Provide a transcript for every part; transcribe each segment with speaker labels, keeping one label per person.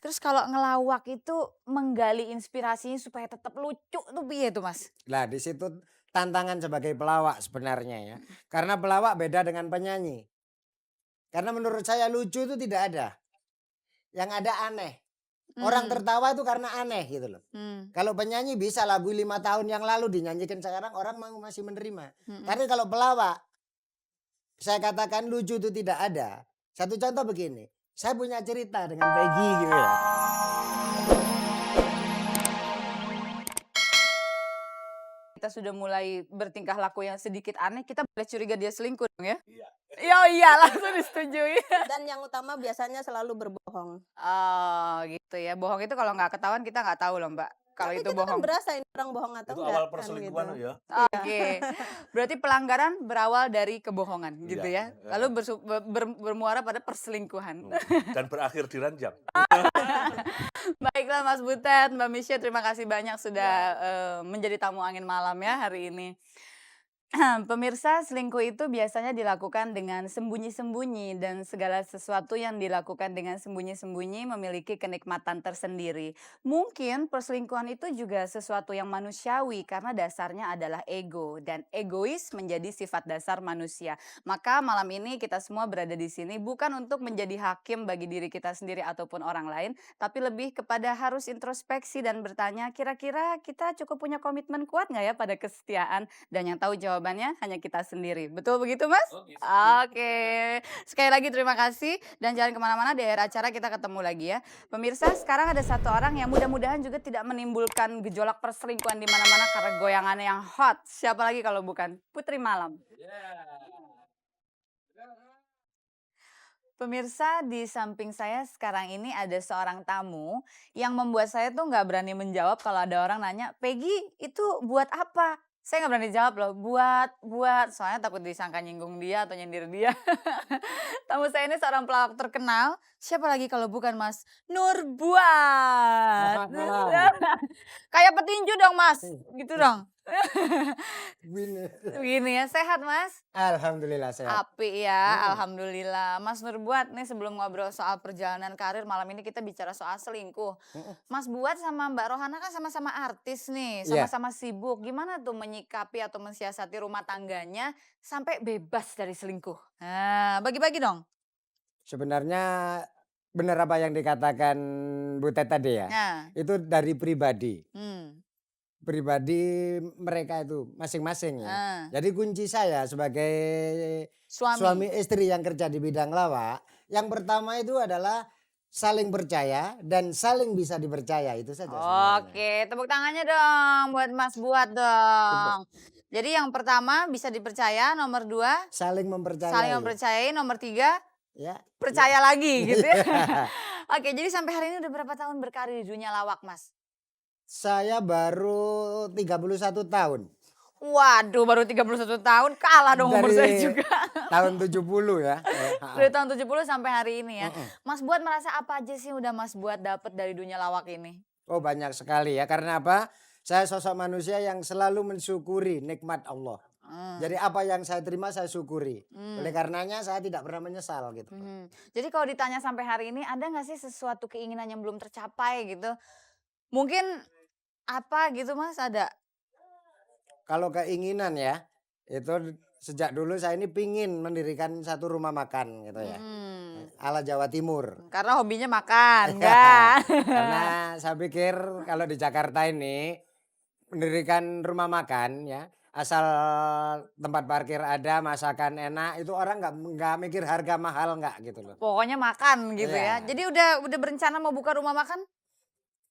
Speaker 1: Terus kalau ngelawak itu menggali inspirasinya supaya tetap lucu tuh piye tuh, Mas?
Speaker 2: Nah, di situ tantangan sebagai pelawak sebenarnya ya. Karena pelawak beda dengan penyanyi. Karena menurut saya lucu itu tidak ada. Yang ada aneh. Orang
Speaker 1: Hmm,
Speaker 2: tertawa itu karena aneh gitu loh.
Speaker 1: hmm,
Speaker 2: Kalau penyanyi bisa lagu 5 tahun yang lalu dinyanyikan sekarang orang masih menerima.
Speaker 1: mhm.
Speaker 2: Tapi kalau pelawak, saya katakan lucu itu tidak ada. Satu contoh begini, saya punya cerita dengan Peggy gitu ya.
Speaker 1: Kita sudah mulai bertingkah laku yang sedikit aneh, kita boleh curiga dia selingkuh dong ya?
Speaker 3: Iya.
Speaker 1: Iya, oh iya, langsung disetujui.
Speaker 4: Dan yang utama biasanya selalu berbohong.
Speaker 1: Oh, gitu ya. Bohong itu kalau nggak ketahuan kita nggak tahu loh, Mbak, kalau
Speaker 4: Tapi
Speaker 1: itu
Speaker 4: kita kan
Speaker 1: bohong.
Speaker 4: berasa ini orang bohong atau
Speaker 3: Itu
Speaker 4: enggak
Speaker 3: awal
Speaker 4: kan
Speaker 3: perselingkuhan
Speaker 4: gitu.
Speaker 3: ya.
Speaker 4: Iya.
Speaker 1: Oke. Berarti pelanggaran berawal dari kebohongan gitu
Speaker 3: Iya,
Speaker 1: ya. Lalu bermuara pada perselingkuhan.
Speaker 3: dan berakhir diranjang.
Speaker 1: Baiklah Mas Butet, Mbak Misye, terima kasih banyak sudah
Speaker 3: Ya.
Speaker 1: menjadi tamu angin malam ya hari ini. Pemirsa, selingkuh itu biasanya dilakukan dengan sembunyi-sembunyi dan segala sesuatu yang dilakukan dengan sembunyi-sembunyi memiliki kenikmatan tersendiri. Mungkin perselingkuhan itu juga sesuatu yang manusiawi karena dasarnya adalah ego dan egois menjadi sifat dasar manusia. Maka malam ini kita semua berada di sini bukan untuk menjadi hakim bagi diri kita sendiri ataupun orang lain, tapi lebih kepada harus introspeksi dan bertanya kira-kira kita cukup punya komitmen kuat nggak ya pada kesetiaan, dan yang tahu jawabannya hanya kita sendiri. Betul begitu, Mas?
Speaker 3: Oh gitu.
Speaker 1: Oke. Sekali lagi terima kasih dan jangan kemana-mana, di akhir acara kita ketemu lagi ya. Pemirsa, sekarang ada satu orang yang mudah-mudahan juga tidak menimbulkan gejolak perselingkuhan di mana-mana karena goyangannya yang hot. Siapa lagi kalau bukan Putri Malam. Pemirsa, di samping saya sekarang ini ada seorang tamu yang membuat saya tuh nggak berani menjawab kalau ada orang nanya, Peggy itu buat apa? Saya nggak berani jawab loh, buat, soalnya takut disangka nyinggung dia atau nyindir dia. Tamu saya ini seorang pelawak terkenal, siapa lagi kalau bukan Mas Nurbuat.
Speaker 2: Selamat malam.
Speaker 1: Kayak petinju dong Mas, gitu dong.
Speaker 2: Begini.
Speaker 1: Begini ya, sehat Mas?
Speaker 2: Alhamdulillah sehat.
Speaker 1: Apik ya,
Speaker 2: Mm-mm.
Speaker 1: alhamdulillah. Mas Nurbuat nih, sebelum ngobrol soal perjalanan karir, malam ini kita bicara soal selingkuh.
Speaker 2: Mm-mm.
Speaker 1: Mas Buat sama Mbak Rohana kan sama-sama artis nih,
Speaker 2: Iya,
Speaker 1: sama-sama sibuk. Gimana tuh menyikapi atau mensiasati rumah tangganya sampai bebas dari selingkuh? Nah, bagi-bagi dong.
Speaker 2: sebenarnya benar apa yang dikatakan Butet tadi ya.
Speaker 1: Nah,
Speaker 2: Itu dari pribadi.
Speaker 1: hmm,
Speaker 2: Pribadi mereka itu masing-masing ya.
Speaker 1: ah,
Speaker 2: Jadi kunci saya sebagai suami
Speaker 1: suami.
Speaker 2: istri yang kerja di bidang lawak, yang pertama itu adalah saling percaya dan saling bisa dipercaya, itu saja sebenarnya.
Speaker 1: Oke, tepuk tangannya dong buat Mas Buat dong. Jadi yang pertama bisa dipercaya, nomor dua
Speaker 2: Saling
Speaker 1: saling
Speaker 2: mempercayai
Speaker 1: mempercayai, nomor tiga
Speaker 2: ya.
Speaker 1: percaya lagi gitu ya.
Speaker 2: Iya.
Speaker 1: Oke, jadi sampai hari ini udah berapa tahun berkarir di dunia lawak, Mas?
Speaker 2: Saya baru 31 tahun
Speaker 1: Waduh, baru 31 tahun, kalah dong umur saya
Speaker 2: dari
Speaker 1: juga.
Speaker 2: tahun 70 ya.
Speaker 1: Dari tahun 70 sampai hari ini ya.
Speaker 2: Mm-mm.
Speaker 1: Mas Buat merasa apa aja sih udah Mas Buat dapet dari dunia lawak ini?
Speaker 2: Oh banyak sekali ya, karena apa? Saya sosok manusia yang selalu mensyukuri nikmat Allah.
Speaker 1: Hmm.
Speaker 2: Jadi apa yang saya terima saya syukuri.
Speaker 1: Hmm.
Speaker 2: Oleh karenanya saya tidak pernah menyesal gitu.
Speaker 1: Mhm. Jadi kalau ditanya sampai hari ini, ada nggak sih sesuatu keinginan yang belum tercapai gitu? Mungkin apa gitu Mas, ada?
Speaker 2: Kalau keinginan ya, itu sejak dulu saya ini pingin mendirikan satu rumah makan gitu ya.
Speaker 1: Mhm.
Speaker 2: Ala Jawa Timur.
Speaker 1: Karena hobinya makan,
Speaker 2: Iya,
Speaker 1: kan?
Speaker 2: karena saya pikir kalau di Jakarta ini mendirikan rumah makan ya, asal tempat parkir ada, masakan enak, itu orang nggak mikir harga mahal nggak gitu loh.
Speaker 1: Pokoknya makan gitu ya.
Speaker 2: Iya,
Speaker 1: Jadi udah berencana mau buka rumah makan?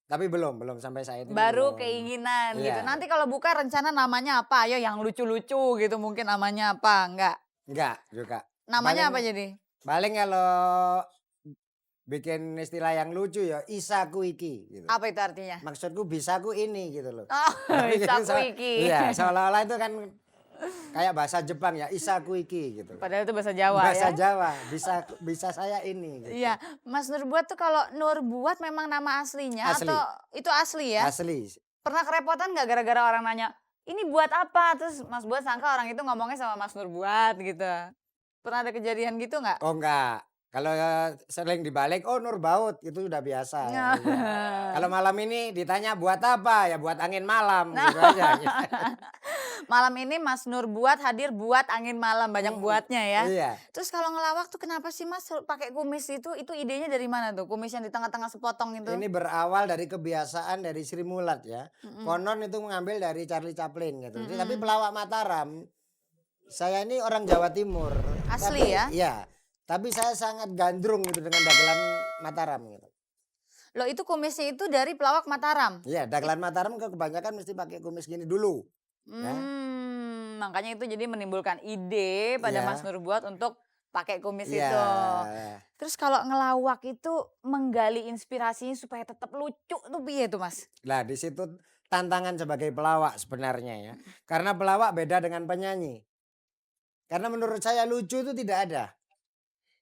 Speaker 2: tapi belum sampai saat ini
Speaker 1: Baru
Speaker 2: belum.
Speaker 1: keinginan gitu.
Speaker 2: Iya,
Speaker 1: Nanti kalau buka rencana namanya apa? Ayo yang lucu-lucu gitu, mungkin namanya apa? Enggak.
Speaker 2: nggak juga.
Speaker 1: Namanya
Speaker 2: Paling
Speaker 1: apa jadi?
Speaker 2: paling kalau bikin istilah yang lucu ya isaku iki gitu.
Speaker 1: Apa itu artinya?
Speaker 2: Maksudku bisaku ini gitu loh.
Speaker 1: Oh,
Speaker 2: Tapi kan
Speaker 1: isaku iki.
Speaker 2: iya, seolah-olah itu kan kayak bahasa Jepang ya, isaku iki gitu.
Speaker 1: Padahal itu bahasa Jawa
Speaker 2: Bahasa
Speaker 1: ya.
Speaker 2: Jawa, bisa saya ini gitu.
Speaker 1: Iya, Mas Nurbuat tuh kalau Nurbuat memang nama aslinya
Speaker 2: Asli.
Speaker 1: atau itu asli ya?
Speaker 2: Asli.
Speaker 1: Pernah kerepotan nggak gara-gara orang nanya, ini buat apa? Terus Mas Buat sangka orang itu ngomongnya sama Mas Nurbuat gitu. Pernah ada kejadian gitu nggak?
Speaker 2: Oh enggak. Kalau sering dibalik, oh Nur baut, itu udah biasa. Ya. Kalau malam ini ditanya buat apa, ya buat angin malam gitu aja.
Speaker 1: Malam ini Mas Nur buat hadir buat angin malam, banyak buatnya ya.
Speaker 2: Iya.
Speaker 1: Terus kalau ngelawak tuh kenapa sih Mas pakai kumis itu idenya dari mana tuh? Kumis yang di tengah-tengah sepotong itu?
Speaker 2: Ini berawal dari kebiasaan dari Sri Mulat ya.
Speaker 1: Mm-mm.
Speaker 2: Konon itu mengambil dari Charlie Chaplin gitu.
Speaker 1: Mm-mm.
Speaker 2: Tapi pelawak Mataram, saya ini orang Jawa Timur.
Speaker 1: Asli ya?
Speaker 2: Iya. Tapi saya sangat gandrung gitu dengan dagelan Mataram gitu.
Speaker 1: Loh itu kumisnya itu dari pelawak Mataram?
Speaker 2: Iya, dagelan Mataram kebanyakan mesti pakai kumis gini dulu. Ya.
Speaker 1: Makanya itu jadi menimbulkan ide pada
Speaker 2: Iya.
Speaker 1: Mas Nur buat untuk pakai kumis
Speaker 2: Iya.
Speaker 1: itu. Terus kalau ngelawak itu menggali inspirasinya supaya tetap lucu tuh piye tuh Mas?
Speaker 2: Nah, di situ tantangan sebagai pelawak sebenarnya ya. Karena pelawak beda dengan penyanyi. Karena menurut saya lucu itu tidak ada.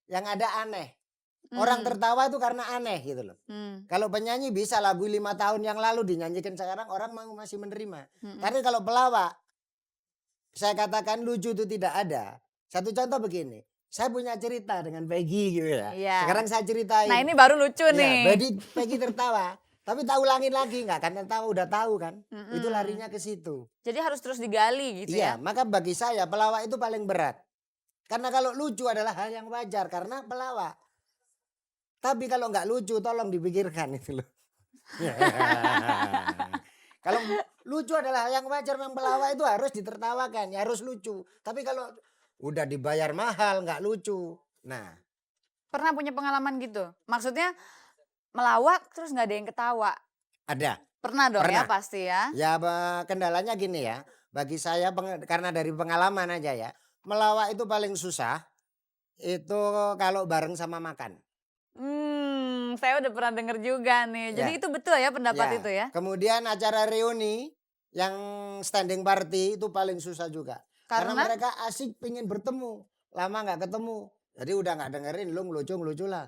Speaker 2: Yang ada aneh. Orang tertawa itu karena aneh gitu loh. Kalau penyanyi bisa lagu 5 tahun yang lalu dinyanyikan sekarang orang masih menerima. Tapi kalau pelawak, saya katakan lucu itu tidak ada. Satu contoh begini. Saya punya cerita dengan Peggy gitu ya.
Speaker 1: Iya.
Speaker 2: Sekarang saya ceritain.
Speaker 1: Nah ini baru lucu
Speaker 2: Ya,
Speaker 1: nih.
Speaker 2: Peggy tertawa. Tapi tak ulangin lagi nggak kan tertawa udah tahu kan. Itu larinya ke situ.
Speaker 1: Jadi harus terus digali gitu
Speaker 2: Iya,
Speaker 1: ya.
Speaker 2: maka bagi saya pelawak itu paling berat. Karena kalau lucu adalah hal yang wajar karena pelawak. Tapi kalau nggak lucu tolong dipikirkan itu loh. Kalau lucu adalah hal yang wajar, memang pelawak itu harus ditertawakan, ya harus lucu. Tapi kalau udah dibayar mahal nggak lucu. Nah,
Speaker 1: Pernah punya pengalaman gitu? Maksudnya melawak terus nggak ada yang ketawa?
Speaker 2: ada.
Speaker 1: Pernah dong ya
Speaker 2: Pernah.
Speaker 1: pasti ya.
Speaker 2: Ya kendalanya gini ya. Bagi saya karena dari pengalaman aja ya. Melawak itu paling susah itu kalau bareng sama makan.
Speaker 1: Saya udah pernah denger juga nih. Jadi
Speaker 2: Ya.
Speaker 1: itu betul ya pendapat
Speaker 2: Ya.
Speaker 1: itu ya?
Speaker 2: Kemudian acara reuni yang standing party itu paling susah juga. Karena
Speaker 1: Karena?
Speaker 2: mereka asik pengen bertemu. Lama nggak ketemu. Jadi udah nggak dengerin lu ngelucu lah.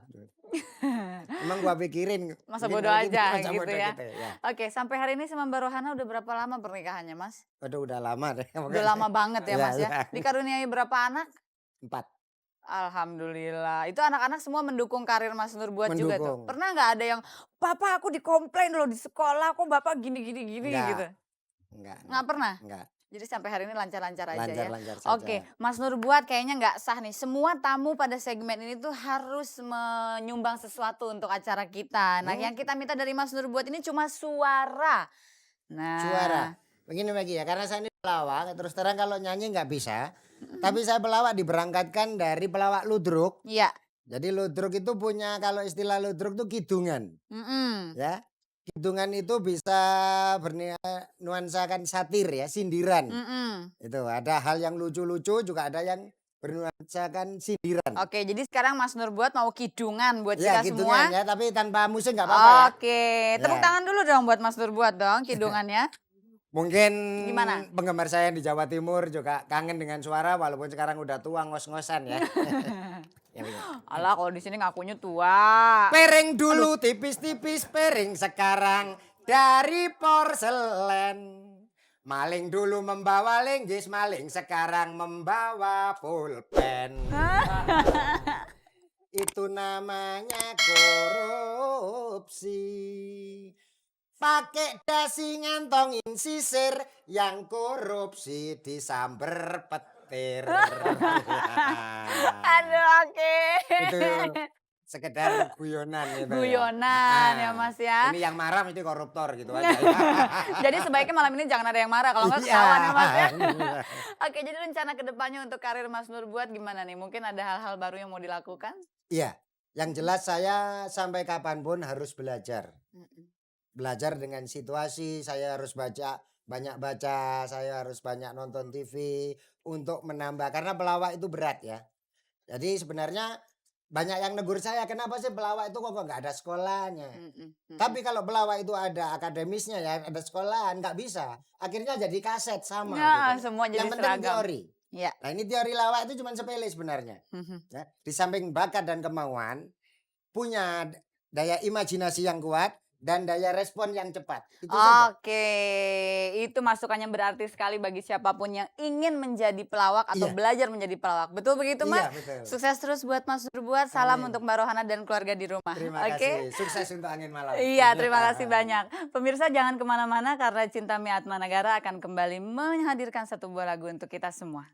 Speaker 2: Emang gua pikirin.
Speaker 1: Masa
Speaker 2: bikin
Speaker 1: bodoh
Speaker 2: hal
Speaker 1: aja
Speaker 2: masa
Speaker 1: gitu
Speaker 2: bodoh
Speaker 1: ya.
Speaker 2: ya.
Speaker 1: Oke, sampai hari ini sama Mbak Rohana udah berapa lama pernikahannya Mas?
Speaker 2: Waduh udah lama deh.
Speaker 1: Udah lama banget ya
Speaker 2: Iya,
Speaker 1: Mas ya.
Speaker 2: iya.
Speaker 1: Dikaruniai berapa anak?
Speaker 2: 4.
Speaker 1: Alhamdulillah. Itu anak-anak semua mendukung karir Mas Nur buat juga tuh.
Speaker 2: Mendukung.
Speaker 1: Pernah nggak ada yang, "Papa aku dikomplain loh di sekolah, kok Bapak gini
Speaker 2: Enggak.
Speaker 1: gitu?"
Speaker 2: Enggak.
Speaker 1: Nggak pernah?
Speaker 2: Enggak.
Speaker 1: Jadi sampai hari ini lancar-lancar aja ya.
Speaker 2: Lancar-lancar saja.
Speaker 1: Oke, Mas Nur buat kayaknya nggak sah nih. Semua tamu pada segmen ini tuh harus menyumbang sesuatu untuk acara kita. Nah, yang kita minta dari Mas Nur buat ini cuma suara. Nah,
Speaker 2: Suara. Begini Maggie ya, karena saya ini pelawak, terus terang kalau nyanyi nggak bisa. Tapi saya pelawak diberangkatkan dari pelawak ludruk.
Speaker 1: iya.
Speaker 2: Jadi ludruk itu punya, kalau istilah ludruk itu kidungan. Ya. Kidungan itu bisa bernuansakan satir ya, sindiran. Itu ada hal yang lucu-lucu, juga ada yang bernuansakan sindiran.
Speaker 1: Oke, jadi sekarang Mas Nur buat mau kidungan buat
Speaker 2: Ya,
Speaker 1: kita
Speaker 2: kidungan
Speaker 1: semua.
Speaker 2: ya, tapi tanpa musik nggak apa-apa ya.
Speaker 1: Oke, tepuk
Speaker 2: Ya.
Speaker 1: tangan dulu dong buat Mas Nur buat dong kidungannya.
Speaker 2: Mungkin
Speaker 1: Gimana?
Speaker 2: penggemar saya yang di Jawa Timur juga kangen dengan suara walaupun sekarang udah tua ngos-ngosan ya. Ya, begitu.
Speaker 1: Alah, kalau di sini ngakunya tua.
Speaker 2: Piring dulu tipis-tipis, piring sekarang dari porselen. Maling dulu membawa linggis, maling sekarang membawa pulpen. Itu namanya korupsi. Pakai dasi ngantongin sisir, yang korupsi disamber petir.
Speaker 1: Aduh, oke.
Speaker 2: Itu sekedar guyonan gitu.
Speaker 1: Guyonan
Speaker 2: ya.
Speaker 1: ya, Mas ya.
Speaker 2: Ini yang marah mesti koruptor gitu aja.
Speaker 1: Jadi sebaiknya malam ini jangan ada yang marah, kalau nggak
Speaker 2: Iya.
Speaker 1: ketahuan ya Mas ya. Oke, jadi rencana kedepannya untuk karir Mas Nur buat gimana nih? Mungkin ada hal-hal baru yang mau dilakukan?
Speaker 2: Iya, yang jelas saya sampai kapanpun harus belajar. Belajar dengan situasi, saya harus banyak baca, saya harus banyak nonton TV untuk menambah, karena pelawak itu berat ya. Jadi sebenarnya banyak yang negur saya, kenapa sih pelawak itu kok nggak ada sekolahnya? Tapi kalau pelawak itu ada akademisnya ya, ada sekolahan, nggak bisa. Akhirnya jadi kaset sama.
Speaker 1: Nah,
Speaker 2: gitu.
Speaker 1: semua jadi
Speaker 2: Yang penting
Speaker 1: seragam.
Speaker 2: teori.
Speaker 1: Iya.
Speaker 2: Nah ini teori lawak itu cuma sepele sebenarnya. Ya, di samping bakat dan kemauan, punya daya imajinasi yang kuat, dan daya respon yang cepat. Itu saja.
Speaker 1: Oke, itu masukannya berarti sekali bagi siapapun yang ingin menjadi pelawak atau
Speaker 2: Iya.
Speaker 1: belajar menjadi pelawak. Betul begitu, Mas?
Speaker 2: Iya, betul.
Speaker 1: Sukses terus buat Mas Durbuat. Salam
Speaker 2: Amin.
Speaker 1: untuk Mbak Rohana dan keluarga di rumah.
Speaker 2: Terima
Speaker 1: Oke?
Speaker 2: kasih. Sukses untuk Angin Malam.
Speaker 1: Iya, terima kasih banyak. Pemirsa jangan kemana-mana karena Cinta Mi Atma Negara akan kembali menghadirkan satu buah lagu untuk kita semua.